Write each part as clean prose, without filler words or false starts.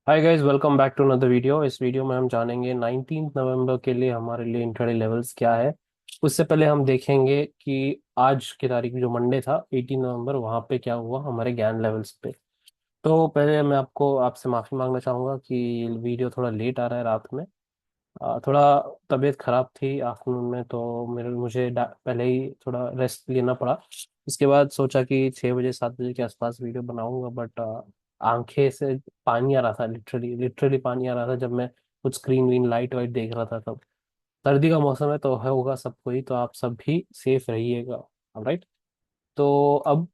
Hi guys, welcome back to another video. इस video में हम जानेंगे 19 नवंबर के लिए हमारे लिए इंट्राडे लेवल्स क्या है। उससे पहले हम देखेंगे कि आज की तारीख जो मंडे था 18 नवंबर, वहाँ पे क्या हुआ हमारे ज्ञान लेवल्स पे। तो पहले मैं आपको आपसे माफ़ी मांगना चाहूँगा कि वीडियो थोड़ा लेट आ रहा है रात में। थोड़ा तबीयत खराब थी आफ्टरनून में, तो पहले ही थोड़ा रेस्ट लेना पड़ा। इसके बाद सोचा कि 6 बजे 7 बजे के आसपास वीडियो बनाऊंगा, बट आंखें से पानी आ रहा था, लिटरली लिटरली पानी आ रहा था जब मैं कुछ स्क्रीन वीन लाइट वाइट देख रहा था तब। सर्दी का मौसम है तो है होगा सबको ही, तो आप सब भी सेफ रहिएगा। राइट। तो अब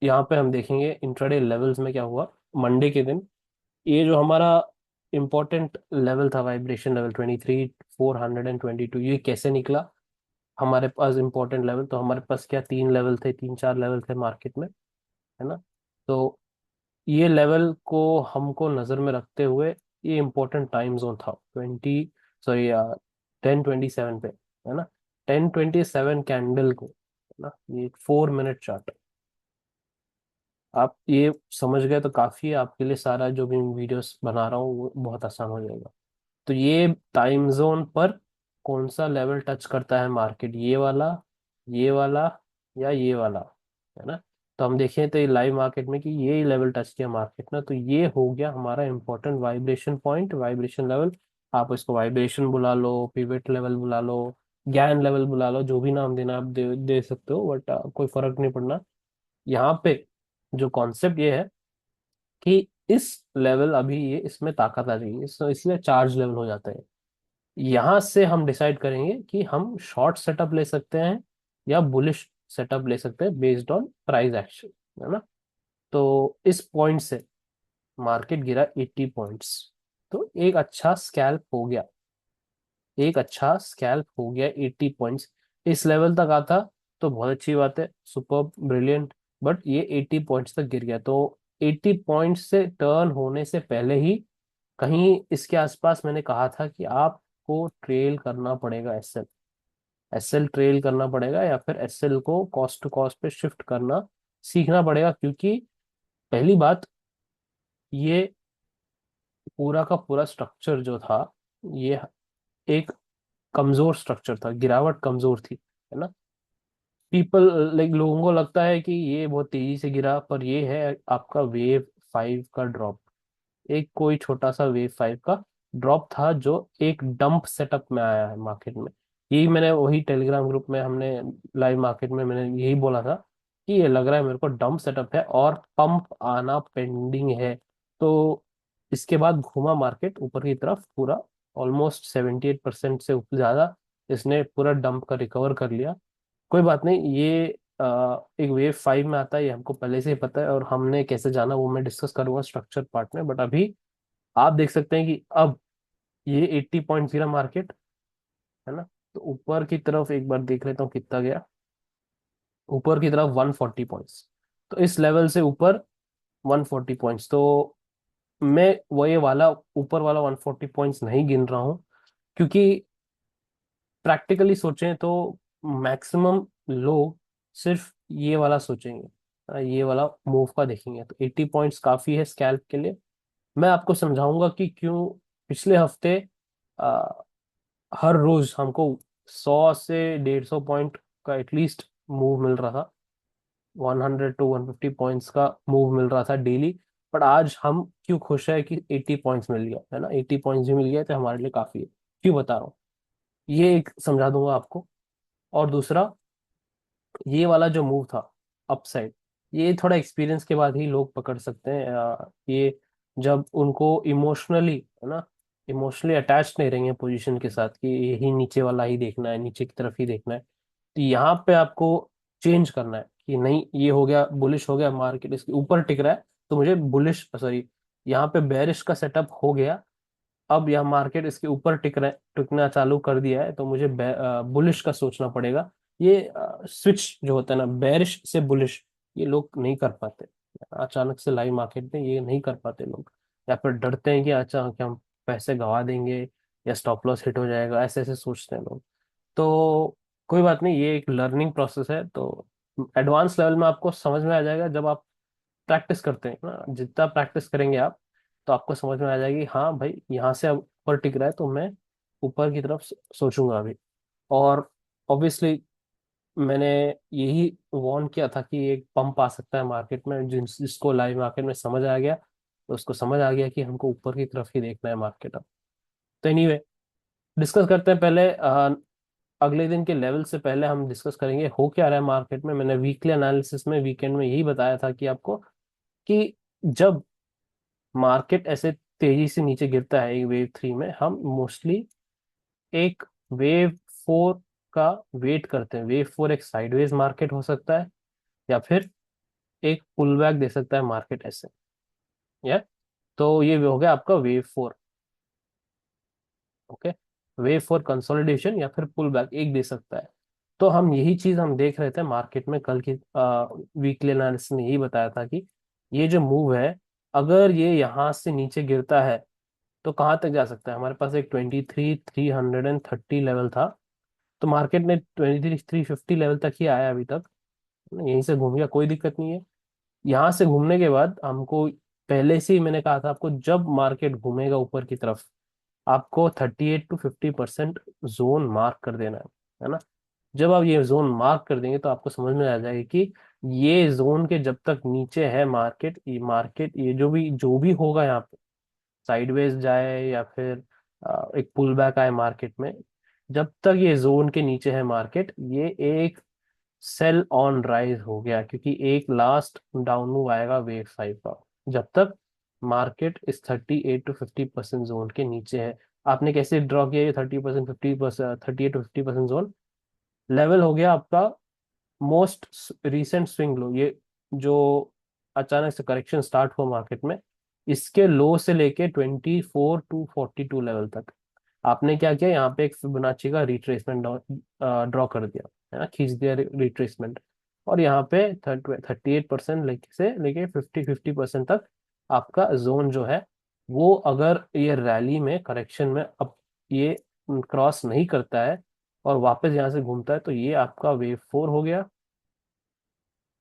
यहाँ पे हम देखेंगे इंट्राडे लेवल्स में क्या हुआ मंडे के दिन। ये जो हमारा इम्पोर्टेंट लेवल था, वाइब्रेशन लेवल 23,422, ये कैसे निकला हमारे पास इम्पोर्टेंट लेवल? तो हमारे पास क्या तीन लेवल थे, तीन चार लेवल थे मार्केट में, है ना। तो ये लेवल को हमको नज़र में रखते हुए ये इम्पोर्टेंट टाइम जोन था 10:27 पे, है ना। 10:27 कैंडल को, है ना। ये 4 मिनट चार्ट, आप ये समझ गए तो काफ़ी है आपके लिए। सारा जो भी वीडियोस बना रहा हूँ वो बहुत आसान हो जाएगा। तो ये टाइम जोन पर कौन सा लेवल टच करता है मार्केट, ये वाला या ये वाला, है ना। तो हम देखें तो ये लाइव मार्केट में कि ये लेवल टच किया मार्केट ने, तो ये हो गया हमारा important vibration point, vibration level. आप इसको वाइब्रेशन बुला लो, पिवट लेवल बुला लो, ज्ञान लेवल बुला लो, जो भी नाम देना आप दे सकते हो, बट कोई फर्क नहीं पड़ना। यहाँ पे जो कॉन्सेप्ट ये है कि इस लेवल अभी ये इसमें ताकत आ जाएगी, इसलिए चार्ज लेवल हो जाता है। यहां से हम डिसाइड करेंगे कि हम शॉर्ट सेटअप ले सकते हैं या बुलिश सेटअप ले सकते हैं बेस्ड ऑन प्राइस एक्शन, है ना। तो इस पॉइंट से मार्केट गिरा 80 पॉइंट्स, तो एक अच्छा स्कैल्प हो गया 80 पॉइंट्स। इस लेवल तक आता तो बहुत अच्छी बात है, सुपर ब्रिलियंट। बट ये 80 पॉइंट्स तक गिर गया, तो 80 पॉइंट्स से टर्न होने से पहले ही कहीं इसके आसपास मैंने कहा था कि आपको ट्रेल करना पड़ेगा, एसएल ट्रेल करना पड़ेगा, या फिर एसएल को कॉस्ट टू कॉस्ट पे शिफ्ट करना सीखना पड़ेगा। क्योंकि पहली बात, ये पूरा का पूरा स्ट्रक्चर जो था, ये एक कमजोर स्ट्रक्चर था, गिरावट कमजोर थी, है ना। पीपल लाइक लोगों को लगता है कि ये बहुत तेजी से गिरा, पर ये है आपका वेव 5 का ड्रॉप। एक कोई छोटा सा वेव 5 का ड्रॉप था जो एक डंप सेटअप में आया है मार्केट में। यही मैंने वही टेलीग्राम ग्रुप में हमने लाइव मार्केट में मैंने यही बोला था कि ये लग रहा है मेरे को डंप सेटअप है और पंप आना पेंडिंग है। तो इसके बाद घूमा मार्केट ऊपर की तरफ पूरा, ऑलमोस्ट 78% से ज्यादा इसने पूरा डंप का रिकवर कर लिया। कोई बात नहीं, ये एक वेव 5 में आता है, ये हमको पहले से ही पता है, और हमने कैसे जाना वो मैं डिस्कस करूंगा स्ट्रक्चर पार्ट में। बट अभी आप देख सकते हैं कि अब ये 80 पॉइंट गिरा मार्केट, है ना। तो ऊपर की तरफ एक बार देख लेता हूँ कितना गया, ऊपर की तरफ 140 पॉइंट्स। तो इस लेवल से ऊपर 140 पॉइंट्स, तो मैं वो ये वाला ऊपर वाला 140 पॉइंट्स नहीं गिन रहा हूँ, क्योंकि प्रैक्टिकली सोचें तो मैक्सिमम लोग सिर्फ ये वाला सोचेंगे, ये वाला मूव का देखेंगे। तो 80 पॉइंट्स काफी है स्कैल्प के लिए। मैं आपको समझाऊंगा कि क्यों पिछले हफ्ते आ, हर रोज हमको 100 से 150 पॉइंट का एटलीस्ट मूव मिल रहा था, 100 to 150 पॉइंट्स का मूव मिल रहा था डेली। बट आज हम क्यों खुश है कि 80 पॉइंट्स मिल गया, है ना। 80 पॉइंट्स भी मिल गया तो हमारे लिए काफी है। क्यों बता रहा हूँ, ये एक समझा दूंगा आपको। और दूसरा, ये वाला जो मूव था अपसाइड, ये थोड़ा एक्सपीरियंस के बाद ही लोग पकड़ सकते हैं। ये जब उनको इमोशनली, है ना, इमोशनली अटैच नहीं रहेंगे पोजीशन के साथ कि यही नीचे वाला ही देखना है, नीचे की तरफ ही देखना है। तो यहाँ पे आपको चेंज करना है कि नहीं, ये हो गया बुलिश, हो गया मार्केट इसके ऊपर टिक रहा है, तो मुझे बुलिश सॉरी यहाँ पे बेरिश का सेटअप हो गया। अब यह मार्केट इसके ऊपर टिकना चालू कर दिया है, तो मुझे बुलिश का सोचना पड़ेगा। ये स्विच जो होता है ना, बेरिश से बुलिश, ये लोग नहीं कर पाते अचानक से लाइव मार्केट में, ये नहीं कर पाते लोग। या फिर डरते हैं कि अच्छा कि हम पैसे गंवा देंगे या स्टॉप लॉस हिट हो जाएगा, ऐसे ऐसे सोचते हैं लोग। तो कोई बात नहीं, ये एक लर्निंग प्रोसेस है। तो एडवांस लेवल में आपको समझ में आ जाएगा जब आप प्रैक्टिस करते हैं ना, जितना प्रैक्टिस करेंगे आप, तो आपको समझ में आ जाएगी हाँ भाई यहाँ से अब ऊपर टिक रहा है तो मैं ऊपर की तरफ सोचूंगा अभी। और ऑब्वियसली मैंने यही वार्न किया था कि एक पंप आ सकता है मार्केट में, जिसको लाइव मार्केट में समझ आ गया, तो उसको समझ आ गया कि हमको ऊपर की तरफ ही देखना है मार्केट अब। तो एनीवे, डिस्कस करते हैं पहले अगले दिन के लेवल से पहले हम डिस्कस करेंगे हो क्या रहा है मार्केट में। मैंने वीकली एनालिसिस में वीकेंड में यही बताया था कि आपको कि जब मार्केट ऐसे तेजी से नीचे गिरता है एक वेव थ्री में, हम मोस्टली एक वेव फोर का वेट करते हैं। वेव फोर एक साइडवेज मार्केट हो सकता है या फिर एक पुल बैक दे सकता है मार्केट ऐसे, या तो ये हो गया आपका wave four. Okay, wave four consolidation या फिर पुल बैक एक दे सकता है। तो हम यही चीज हम देख रहे थे मार्केट में कल की वीकली एनालिसिस में यही बताया था कि ये जो मूव है, अगर ये यहाँ से नीचे गिरता है तो कहाँ तक जा सकता है। हमारे पास एक 23,330 लेवल था, तो मार्केट ने 23,350 लेवल तक ही आया अभी तक, यहीं से घूम गया, कोई दिक्कत नहीं है। यहाँ से घूमने के बाद हमको, पहले से ही मैंने कहा था आपको, जब मार्केट घूमेगा ऊपर की तरफ आपको 38 to 50% जोन मार्क कर देना है ना। जब आप ये जोन मार्क कर देंगे तो आपको समझ में आ जाएगा कि ये जोन के जब तक नीचे है मार्केट, ये जो भी होगा यहाँ पे, साइडवेज जाए या फिर एक पुल बैक आए मार्केट में, जब तक ये जोन के नीचे है मार्केट, ये एक सेल ऑन राइज हो गया, क्योंकि एक लास्ट डाउन मूव आएगा वेव फाइव का, जब तक मार्केट इस 38 to 50% जोन के नीचे है। आपने कैसे ड्रॉ किया ये 30%, 50%, 38 to 50% जोन लेवल हो गया आपका मोस्ट रीसेंट स्विंग लो। ये जो अचानक से करेक्शन स्टार्ट हुआ मार्केट में, इसके लो से लेके 24 to 42 लेवल तक आपने क्या किया, यहाँ पे एक फिबोनाची का रिट्रेसमेंट ड्रॉ कर दिया, है ना, खींच दिया रिट्रेसमेंट। और यहाँ पे 38% से लेके 50% तक आपका जोन जो है, वो अगर ये रैली में करेक्शन में अब ये क्रॉस नहीं करता है और वापस यहाँ से घूमता है तो ये आपका वेव फोर हो गया।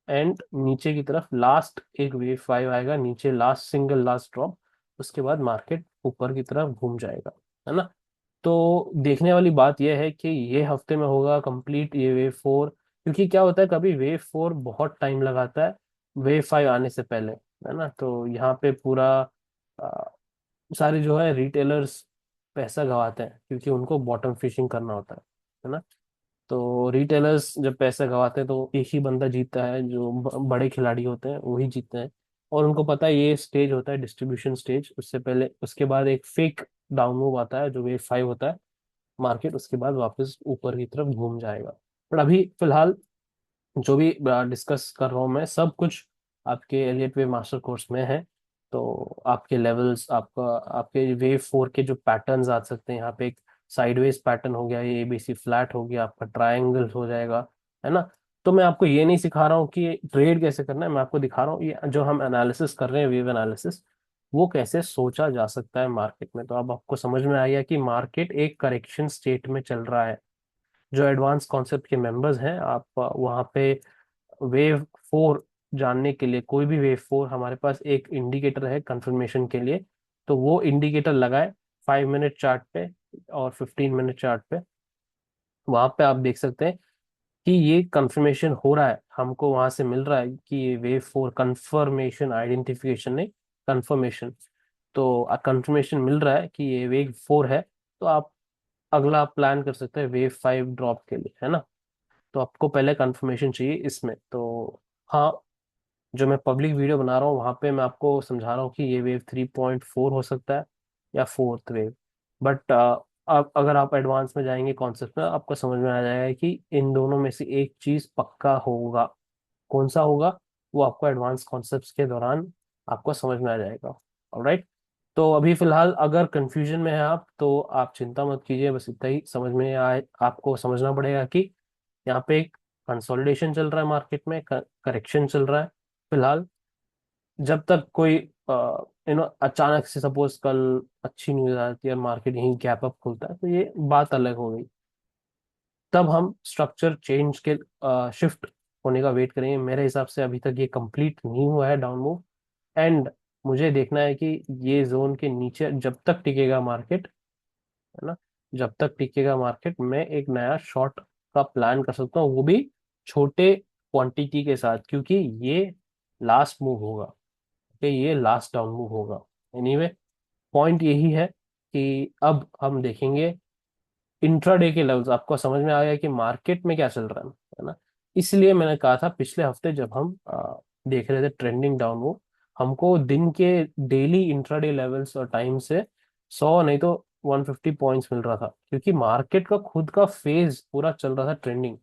एंड नीचे की तरफ लास्ट एक वेव फाइव आएगा नीचे, लास्ट सिंगल लास्ट ड्रॉप, उसके बाद मार्केट ऊपर की तरफ घूम जाएगा, है ना। तो देखने वाली बात यह है कि ये हफ्ते में होगा कंप्लीट ये वेव फोर, क्योंकि क्या होता है कभी वेव फोर बहुत टाइम लगाता है वेव फाइव आने से पहले, है ना। तो यहाँ पे पूरा आ, सारे जो है रिटेलर्स पैसा गंवाते हैं क्योंकि उनको बॉटम फिशिंग करना होता है ना। तो रिटेलर्स जब पैसे गंवाते हैं तो एक ही बंदा जीतता है, जो बड़े खिलाड़ी होते हैं वही जीतते हैं। और उनको पता है ये स्टेज होता है डिस्ट्रीब्यूशन स्टेज, उससे पहले उसके बाद एक फेक डाउन मूव आता है जो वेव फाइव होता है, मार्केट उसके बाद वापस ऊपर की तरफ घूम जाएगा। पर अभी फिलहाल जो भी डिस्कस कर रहा हूँ मैं सब कुछ आपके एलियट वेव मास्टर कोर्स में है। तो आपके लेवल्स, आपका आपके वेव फोर के जो पैटर्न्स आ सकते हैं, यहाँ पे एक साइडवेज पैटर्न हो गया, ये एबीसी फ्लैट हो गया, आपका ट्रायंगल हो जाएगा, है ना। तो मैं आपको ये नहीं सिखा रहा हूँ कि ट्रेड कैसे करना है, मैं आपको दिखा रहा हूँ ये जो हम एनालिसिस कर रहे हैं वेव एनालिसिस, वो कैसे सोचा जा सकता है मार्केट में। तो अब आपको समझ में आ गया कि मार्केट एक करेक्शन स्टेट में चल रहा है। जो एडवांस कॉन्सेप्ट के मेंबर्स हैं, आप वहाँ पे वेव फोर जानने के लिए, कोई भी वेव फोर, हमारे पास एक इंडिकेटर है कंफर्मेशन के लिए, तो वो इंडिकेटर लगाए 5 मिनट चार्ट पे और 15 मिनट चार्ट पे। वहां पे आप देख सकते हैं कि ये कंफर्मेशन हो रहा है, हमको वहां से मिल रहा है कि ये वेव फोर कंफर्मेशन, आइडेंटिफिकेशन नहीं, कंफर्मेशन। तो कंफर्मेशन मिल रहा है कि ये वेव फोर है, तो आप अगला प्लान कर सकते हैं वेव फाइव ड्रॉप के लिए, है ना। तो आपको पहले कंफर्मेशन चाहिए इसमें। तो हाँ, जो मैं पब्लिक वीडियो बना रहा हूँ वहां पे मैं आपको समझा रहा हूँ कि ये वेव 3.4 हो सकता है या फोर्थ वेव। बट अब अगर आप एडवांस में जाएंगे कॉन्सेप्ट में, आपको समझ में आ जाएगा कि इन दोनों में से एक चीज पक्का होगा। कौन सा होगा वो आपको एडवांस कॉन्सेप्ट्स के दौरान आपको समझ में आ जाएगा। ऑलराइट। तो अभी फिलहाल अगर कंफ्यूजन में है आप तो आप चिंता मत कीजिए, बस इतना ही समझ में आए, आपको समझना पड़ेगा कि यहाँ पे एक कंसोलिडेशन चल रहा है मार्केट में, करेक्शन चल रहा है फिलहाल। जब तक कोई अचानक से सपोज कल अच्छी न्यूज आती है और मार्केट यहीं गैप अप खुलता है तो ये बात अलग हो गई, तब हम स्ट्रक्चर चेंज के शिफ्ट होने का वेट करेंगे। मेरे हिसाब से अभी तक ये कंप्लीट नहीं हुआ है डाउन मूव। एंड मुझे देखना है कि ये जोन के नीचे जब तक टिकेगा मार्केट, है ना, जब तक टिकेगा मार्केट, मैं एक नया शॉर्ट का प्लान कर सकता हूँ, वो भी छोटे क्वांटिटी के साथ, क्योंकि ये लास्ट मूव होगा। कि ये लास्ट डाउन मूव होगा। एनीवे, पॉइंट यही है कि अब हम देखेंगे इंट्राडे के लेवल्स। आपको समझ में आ गया कि मार्केट में क्या चल रहा है ना। इसलिए मैंने कहा था पिछले हफ्ते जब हम देख रहे थे ट्रेंडिंग डाउन मूव, हमको दिन के डेली इंट्राडे लेवल्स और टाइम से 100 नहीं तो 150 पॉइंट्स मिल रहा था, क्योंकि मार्केट का खुद का फेज पूरा चल रहा था ट्रेंडिंग।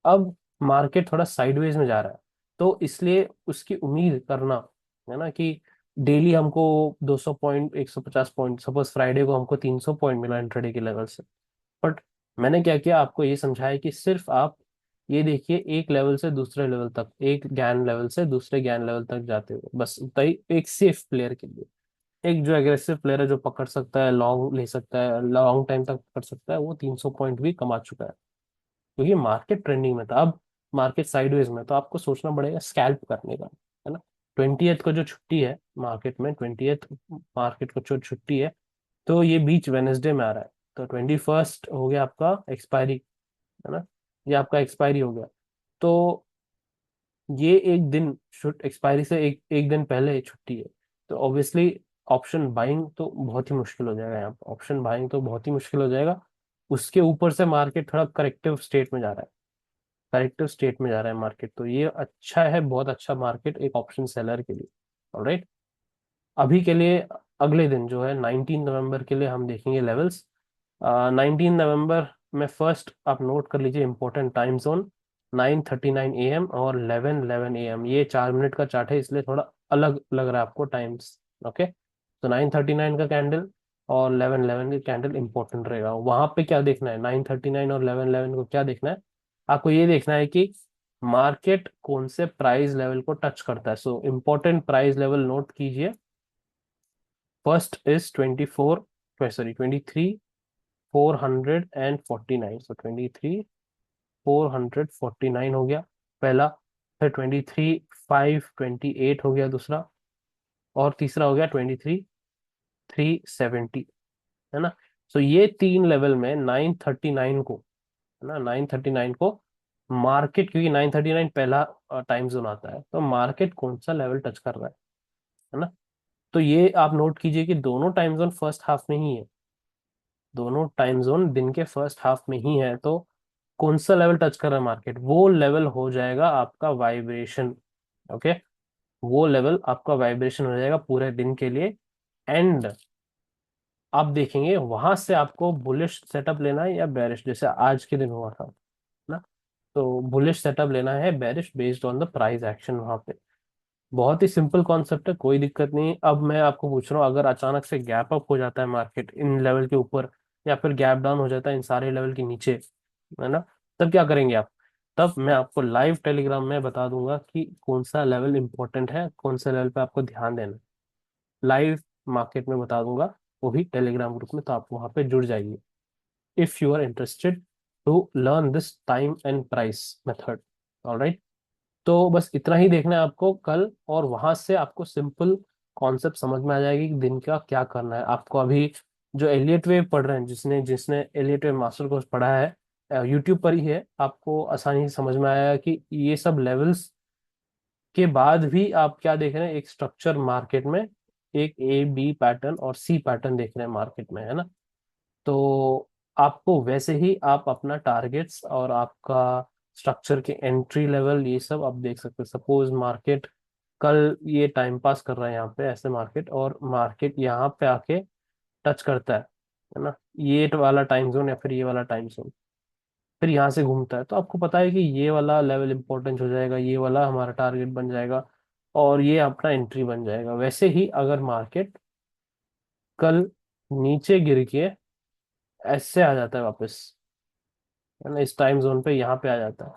अब मार्केट थोड़ा साइडवेज में जा रहा है, तो इसलिए उसकी उम्मीद करना, है ना, कि डेली हमको 200 पॉइंट, 150 पॉइंट, सपोज फ्राइडे को हमको 300 पॉइंट मिला इंट्राडे के लेवल से। बट मैंने क्या किया, आपको ये समझाया कि सिर्फ आप ये देखिए एक लेवल से दूसरे लेवल तक, एक ज्ञान लेवल से दूसरे ज्ञान लेवल तक जाते हुए, बस उतना ही एक सेफ प्लेयर के लिए। एक जो एग्रेसिव प्लेयर है, जो पकड़ सकता है, लॉन्ग ले सकता है, लॉन्ग टाइम तक पकड़ सकता है, वो 300 पॉइंट भी कमा चुका है, क्योंकि मार्केट ट्रेंडिंग में था। अब मार्केट साइडवेज में, तो आपको सोचना पड़ेगा स्कैल्प करने का, है ना। 20th को जो छुट्टी है मार्केट में, 20th मार्केट को जो छुट्टी है, तो ये बीच वेनेसडे में आ रहा है। तो 21st हो गया आपका एक्सपायरी, है ना, ये आपका एक्सपायरी हो गया। तो ये एक दिन शुड एक्सपायरी से एक एक दिन पहले छुट्टी है, तो ऑब्वियसली ऑप्शन बाइंग तो बहुत ही मुश्किल हो जाएगा यहाँ पर, ऑप्शन बाइंग तो बहुत ही मुश्किल हो जाएगा। उसके ऊपर से मार्केट थोड़ा करेक्टिव स्टेट में जा रहा है, करेक्टिव स्टेट में जा रहा है मार्केट, तो ये अच्छा है, बहुत अच्छा मार्केट एक ऑप्शन सेलर के लिए। ऑलराइट, अभी के लिए अगले दिन जो है 19 नवंबर के लिए हम देखेंगे लेवल्स। 19 नवंबर में फर्स्ट आप नोट कर लीजिए इंपॉर्टेंट टाइम जोन, 9:39 AM और 11:11 AM। ये 4 मिनट का चार्ट है, इसलिए थोड़ा अलग लग रहा है आपको टाइम्स। ओके, तो 9:39 का कैंडल और 11:11 का कैंडल इंपॉर्टेंट रहेगा। वहां पे क्या देखना है, 9:39 और 11:11 को क्या देखना है, आपको ये देखना है कि मार्केट कौन से प्राइस लेवल को टच करता है। So important price level note कीजिए। First is 24, sorry 23,449। सो 23,449 हो गया पहला। फिर 23,528 हो गया दूसरा। और तीसरा हो गया 23,370, है ना। सो ये तीन लेवल में 9:39 को, है ना, 9:39 को मार्केट, क्योंकि 9:39 पहला टाइम जोन आता है, तो मार्केट कौन सा लेवल टच कर रहा है ना। तो ये आप नोट कीजिए कि दोनों टाइम जोन फर्स्ट हाफ में ही है, दोनों टाइम जोन दिन के फर्स्ट हाफ में ही है। तो कौन सा लेवल टच कर रहा है मार्केट, वो लेवल हो जाएगा आपका वाइब्रेशन। ओके, वो लेवल आपका वाइब्रेशन हो जाएगा पूरे दिन के लिए। एंड आप देखेंगे वहां से आपको बुलिश सेटअप लेना है या बेरिश, जैसे आज के दिन हुआ था ना। तो बुलिश सेटअप लेना है, bearish, based on the price action वहां पे। बहुत ही सिंपल कॉन्सेप्ट है, कोई दिक्कत नहीं। अब मैं आपको पूछ रहा हूँ, अगर अचानक से गैप अप हो जाता है मार्केट इन लेवल के ऊपर, या फिर गैप डाउन हो जाता है इन सारे लेवल के नीचे, है ना, तब क्या करेंगे आप। तब मैं आपको लाइव टेलीग्राम में बता दूंगा कि कौन सा लेवल इंपॉर्टेंट है, कौन सा लेवल पे आपको ध्यान देना है। लाइव मार्केट में बता दूंगा, वो भी टेलीग्राम ग्रुप में, तो आप वहां पे जुड़ जाइए if you are interested to learn this time and price method. Alright, तो बस इतना ही देखना है आपको कल, और वहां से आपको सिंपल कॉन्सेप्ट समझ में आ जाएगी कि दिन का क्या करना है आपको। अभी जो एलियट वेव पढ़ रहे हैं, जिसने जिसने एलियट वेव मास्टर कोर्स पढ़ा है, यूट्यूब पर ही है, आपको आसानी से समझ में आएगा कि ये सब लेवल्स के बाद भी आप क्या देख रहे हैं, एक स्ट्रक्चर मार्केट में, एक ए बी पैटर्न और सी पैटर्न देख रहे हैं मार्केट में, है ना। तो आपको वैसे ही आप अपना टारगेट्स और आपका स्ट्रक्चर के एंट्री लेवल ये सब आप देख सकते हैं। सपोज मार्केट कल ये टाइम पास कर रहा है यहाँ पे ऐसे मार्केट, और मार्केट यहाँ पे आके टच करता है ना, ये वाला टाइम जोन या फिर ये वाला टाइम जोन, फिर यहाँ से घूमता है, तो आपको पता है कि ये वाला लेवल इंपॉर्टेंस हो जाएगा, ये वाला हमारा टारगेट बन जाएगा, और ये अपना एंट्री बन जाएगा। वैसे ही अगर मार्केट कल नीचे गिर के ऐसे आ जाता है वापस, है ना, इस टाइम जोन पे यहाँ पे आ जाता है,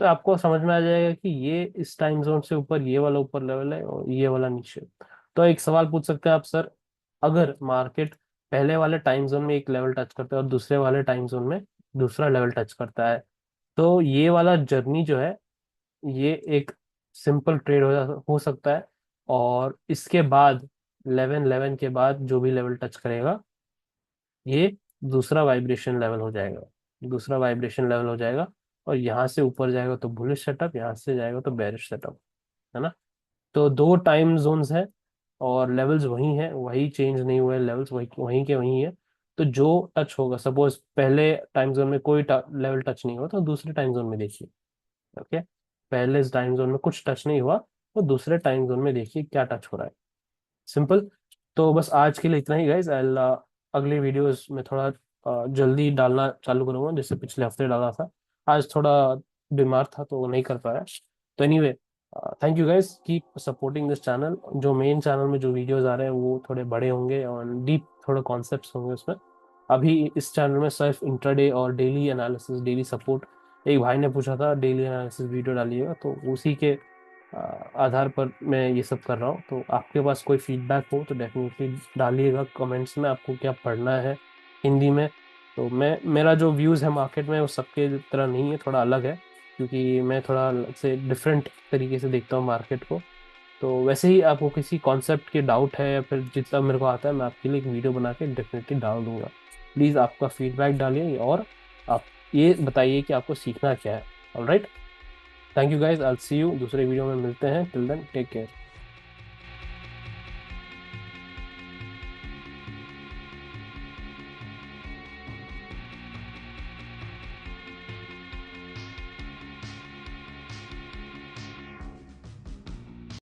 तो आपको समझ में आ जाएगा कि ये इस टाइम जोन से ऊपर ये वाला ऊपर लेवल है और ये वाला नीचे। तो एक सवाल पूछ सकते हैं आप, सर अगर मार्केट पहले वाले टाइम जोन में एक लेवल टच करता है और दूसरे वाले टाइम जोन में दूसरा लेवल टच करता है, तो ये वाला जर्नी जो है, ये एक सिंपल ट्रेड हो सकता है, और इसके बाद 11 के बाद जो भी लेवल टच करेगा ये दूसरा वाइब्रेशन लेवल हो जाएगा, दूसरा वाइब्रेशन लेवल हो जाएगा। और यहाँ से ऊपर जाएगा तो बुलिश सेटअप, यहाँ से जाएगा तो बेरिश सेटअप, है ना। तो दो टाइम जोन्स हैं और लेवल्स वही हैं, वही चेंज नहीं हुए, लेवल्स वही वहीं के वहीं है। तो जो टच होगा, सपोज पहले टाइम जोन में कोई लेवल टच नहीं हुआ तो दूसरे टाइम जोन में देखिए। ओके, पहले टाइम जोन में कुछ टच नहीं हुआ तो दूसरे टाइम जोन में देखिए क्या टच हो रहा है। सिंपल। तो बस आज के लिए इतना ही गाइस। अगले वीडियोस में थोड़ा जल्दी डालना चालू करूंगा, जैसे पिछले हफ्ते डाला था। आज थोड़ा बीमार था तो नहीं कर पाया। तो anyway, thank you guys, keep supporting this channel. जो मेन चैनल में जो वीडियोस आ रहे हैं वो थोड़े बड़े होंगे और डीप थोड़ा कॉन्सेप्ट्स होंगे उसमें। अभी इस चैनल में सिर्फ इंट्राडे और डेली एनालिसिस, डेली सपोर्ट। एक भाई ने पूछा था डेली एनालिसिस वीडियो डालिएगा, तो उसी के अ, आधार पर मैं ये सब कर रहा हूँ। तो आपके पास कोई फीडबैक हो तो डेफिनेटली डालिएगा कमेंट्स में, आपको क्या पढ़ना है हिंदी में। तो मेरा जो व्यूज़ है मार्केट में वो सबके तरह नहीं है, थोड़ा अलग है, क्योंकि मैं थोड़ा से डिफरेंट तरीके से देखता हूँ मार्केट को। तो वैसे ही आपको किसी कॉन्सेप्ट के डाउट है या फिर जितना मेरे को आता है मैं आपके लिए एक वीडियो बना के डेफिनेटली डाल दूंगा। प्लीज़ आपका फीडबैक डालिए और आप ये बताइए कि आपको सीखना क्या है। Alright, thank you guys, I will see you, दूसरे वीडियो में मिलते हैं। Till then take care.